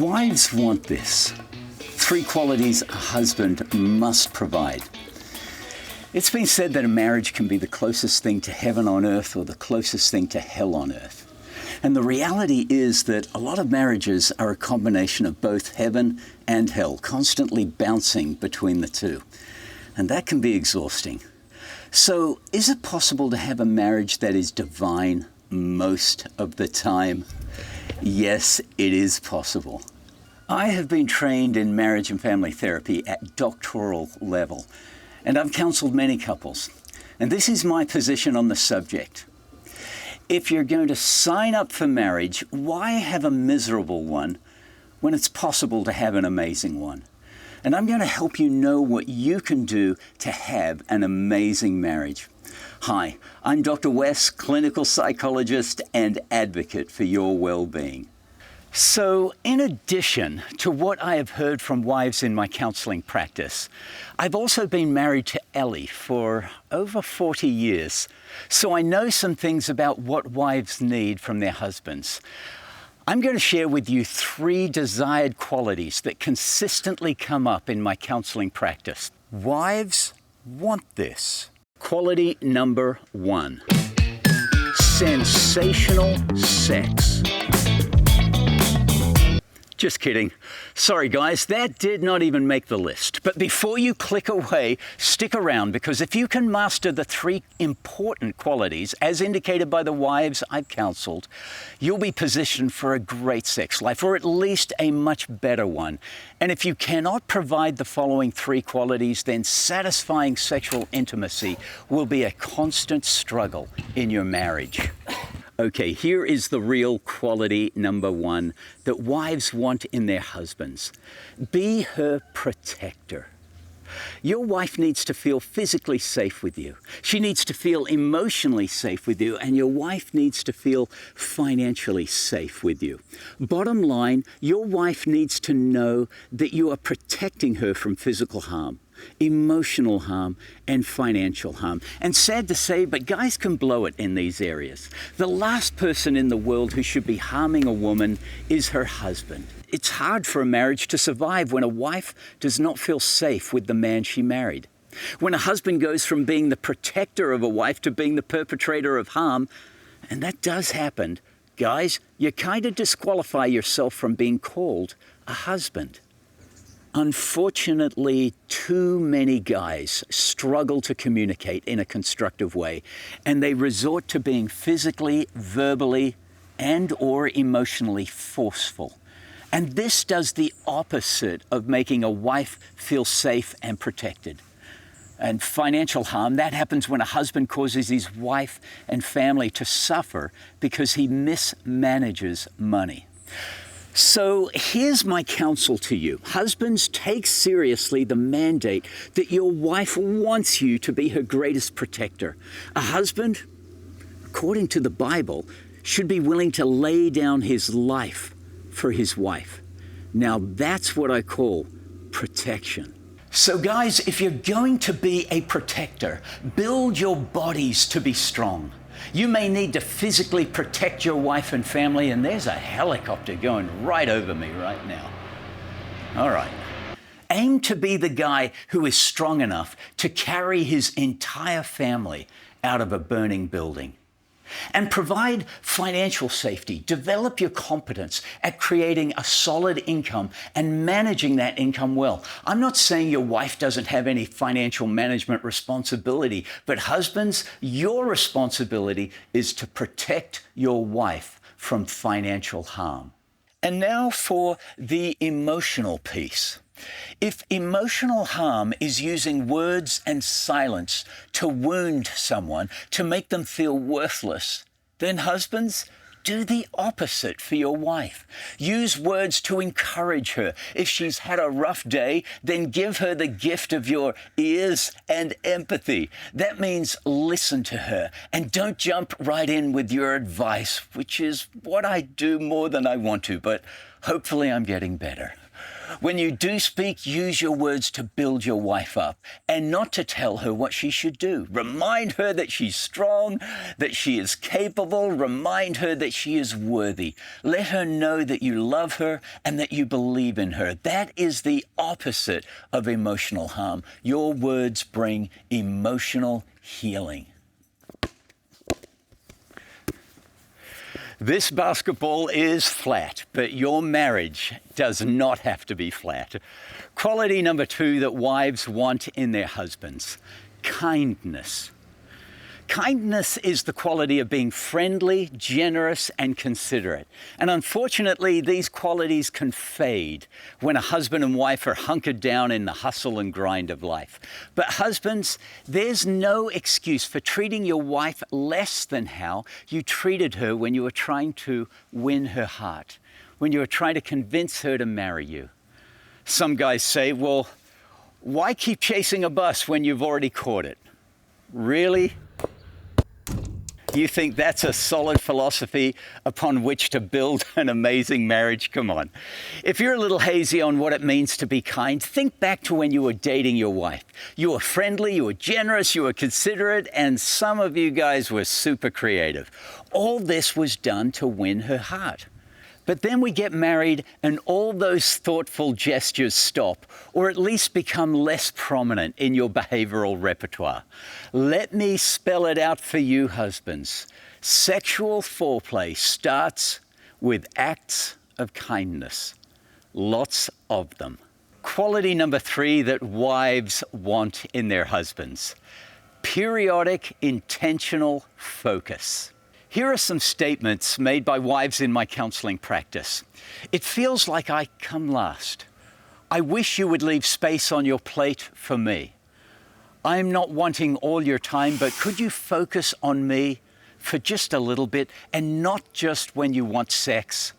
Wives want this. 3 qualities a husband must provide. It's been said that a marriage can be the closest thing to heaven on earth or the closest thing to hell on earth. And the reality is that a lot of marriages are a combination of both heaven and hell, constantly bouncing between the two. And that can be exhausting. So, is it possible to have a marriage that is divine most of the time? Yes, it is possible. I have been trained in marriage and family therapy at doctoral level, and I've counseled many couples. And this is my position on the subject. If you're going to sign up for marriage, why have a miserable one when it's possible to have an amazing one? And I'm going to help you know what you can do to have an amazing marriage. Hi, I'm Dr. Wes, clinical psychologist and advocate for your well-being. So, in addition to what I have heard from wives in my counseling practice, I've also been married to Ellie for over 40 years. So I know some things about what wives need from their husbands. I'm going to share with you 3 desired qualities that consistently come up in my counseling practice. Wives want this. Quality number 1, sensational sex. Just kidding. Sorry guys, that did not even make the list. But before you click away, stick around, because if you can master the 3 important qualities, as indicated by the wives I've counseled, you'll be positioned for a great sex life, or at least a much better one. And if you cannot provide the following 3 qualities, then satisfying sexual intimacy will be a constant struggle in your marriage. Okay, here is the real quality number 1 that wives want in their husbands. Be her protector. Your wife needs to feel physically safe with you. She needs to feel emotionally safe with you, and your wife needs to feel financially safe with you. Bottom line, your wife needs to know that you are protecting her from physical harm, emotional harm, and financial harm. And sad to say, but guys can blow it in these areas. The last person in the world who should be harming a woman is her husband. It's hard for a marriage to survive when a wife does not feel safe with the man she married. When a husband goes from being the protector of a wife to being the perpetrator of harm, and that does happen, guys, you kind of disqualify yourself from being called a husband. Unfortunately, too many guys struggle to communicate in a constructive way, and they resort to being physically, verbally, and/or emotionally forceful. And this does the opposite of making a wife feel safe and protected. And financial harm, that happens when a husband causes his wife and family to suffer because he mismanages money. So here's my counsel to you. Husbands, take seriously the mandate that your wife wants you to be her greatest protector. A husband, according to the Bible, should be willing to lay down his life for his wife. Now that's what I call protection. So guys, if you're going to be a protector, build your bodies to be strong. You may need to physically protect your wife and family, and there's a helicopter going right over me right now. All right. Aim to be the guy who is strong enough to carry his entire family out of a burning building. And provide financial safety. Develop your competence at creating a solid income and managing that income well. I'm not saying your wife doesn't have any financial management responsibility, but husbands, your responsibility is to protect your wife from financial harm. And now for the emotional piece. If emotional harm is using words and silence to wound someone, to make them feel worthless, then husbands, do the opposite for your wife. Use words to encourage her. If she's had a rough day, then give her the gift of your ears and empathy. That means listen to her and don't jump right in with your advice, which is what I do more than I want to, but hopefully I'm getting better. When you do speak, use your words to build your wife up and not to tell her what she should do. Remind her that she's strong, that she is capable. Remind her that she is worthy. Let her know that you love her and that you believe in her. That is the opposite of emotional harm. Your words bring emotional healing. This basketball is flat, but your marriage does not have to be flat. Quality number 2 that wives want in their husbands: kindness. Kindness is the quality of being friendly, generous, and considerate. And unfortunately, these qualities can fade when a husband and wife are hunkered down in the hustle and grind of life. But husbands, there's no excuse for treating your wife less than how you treated her when you were trying to win her heart, when you were trying to convince her to marry you. Some guys say, well, why keep chasing a bus when you've already caught it? Really? You think that's a solid philosophy upon which to build an amazing marriage? Come on. If you're a little hazy on what it means to be kind, think back to when you were dating your wife. You were friendly, you were generous, you were considerate, and some of you guys were super creative. All this was done to win her heart. But then we get married and all those thoughtful gestures stop, or at least become less prominent in your behavioral repertoire. Let me spell it out for you, husbands. Sexual foreplay starts with acts of kindness. Lots of them. Quality number 3 that wives want in their husbands: periodic, intentional focus. Here are some statements made by wives in my counseling practice. It feels like I come last. I wish you would leave space on your plate for me. I'm not wanting all your time, but could you focus on me for just a little bit and not just when you want sex?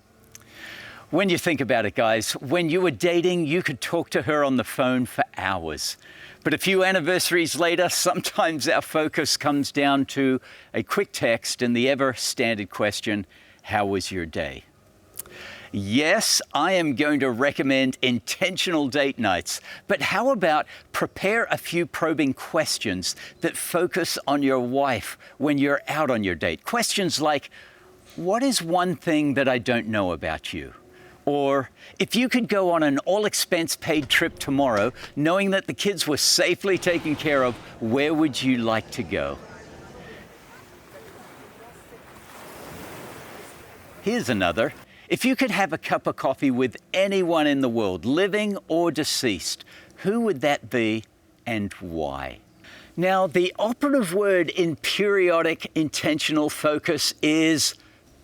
When you think about it, guys, when you were dating, you could talk to her on the phone for hours. But a few anniversaries later, sometimes our focus comes down to a quick text and the ever-standard question, how was your day? Yes, I am going to recommend intentional date nights, but how about prepare a few probing questions that focus on your wife when you're out on your date? Questions like, what is one thing that I don't know about you? Or, if you could go on an all-expense-paid trip tomorrow, knowing that the kids were safely taken care of, where would you like to go? Here's another. If you could have a cup of coffee with anyone in the world, living or deceased, who would that be and why? Now, the operative word in periodic intentional focus is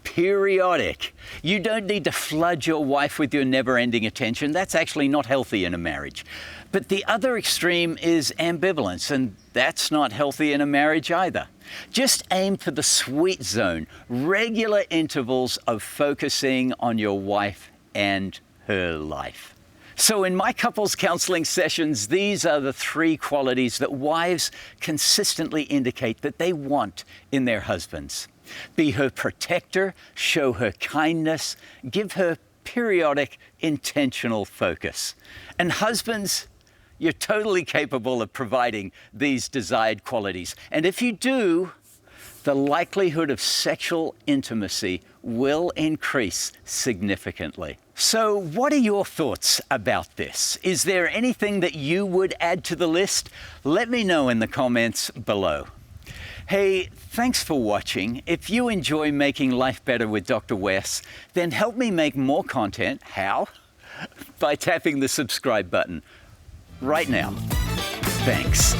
periodic. You don't need to flood your wife with your never-ending attention. That's actually not healthy in a marriage. But the other extreme is ambivalence, and that's not healthy in a marriage either. Just aim for the sweet zone, regular intervals of focusing on your wife and her life. So in my couples counseling sessions, these are the 3 qualities that wives consistently indicate that they want in their husbands. Be her protector, show her kindness, give her periodic, intentional focus. And husbands, you're totally capable of providing these desired qualities. And if you do, the likelihood of sexual intimacy will increase significantly. So what are your thoughts about this? Is there anything that you would add to the list? Let me know in the comments below. Hey, thanks for watching. If you enjoy making life better with Dr. Wes, then help me make more content. How? By tapping the subscribe button right now. Thanks.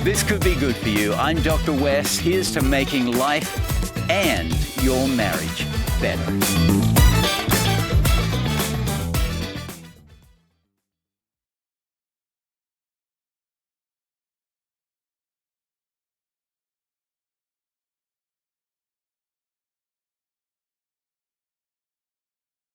This could be good for you. I'm Dr. Wes. Here's to making life and your marriage better.